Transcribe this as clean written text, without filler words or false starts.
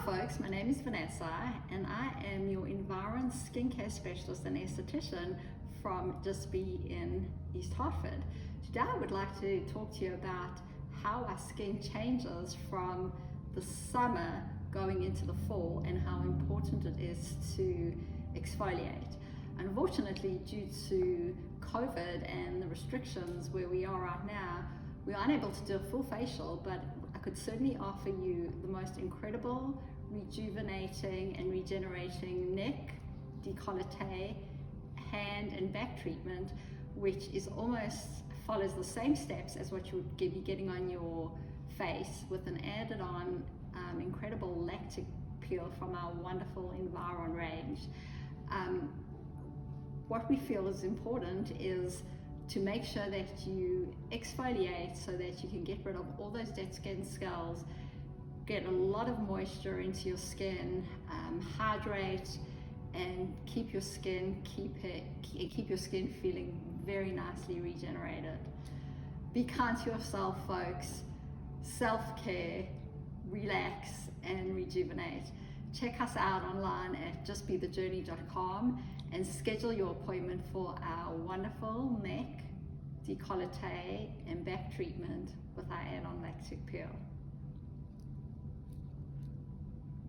folks, my name is Vanessa and I am your Environ skincare specialist and esthetician from Just Be in East Hartford. Today I would like to talk to you about how our skin changes from the summer going into the fall and how important it is to exfoliate. Unfortunately, due to COVID and the restrictions where we are right now, we are unable to do a full facial, but I could certainly offer you the most incredible, rejuvenating and regenerating neck, décolleté, hand and back treatment, which is almost follows the same steps as what you would be getting on your face, with an added on incredible lactic peel from our wonderful Environ range. What we feel is important is to make sure that you exfoliate so that you can get rid of all those dead skin cells, get a lot of moisture into your skin, hydrate, and keep your skin feeling very nicely regenerated. Be kind to yourself, folks. Self-care, relax, and rejuvenate. Check us out online at justbethejourney.com and schedule your appointment for our wonderful neck, décolleté, and back treatment with our add-on lactic peel.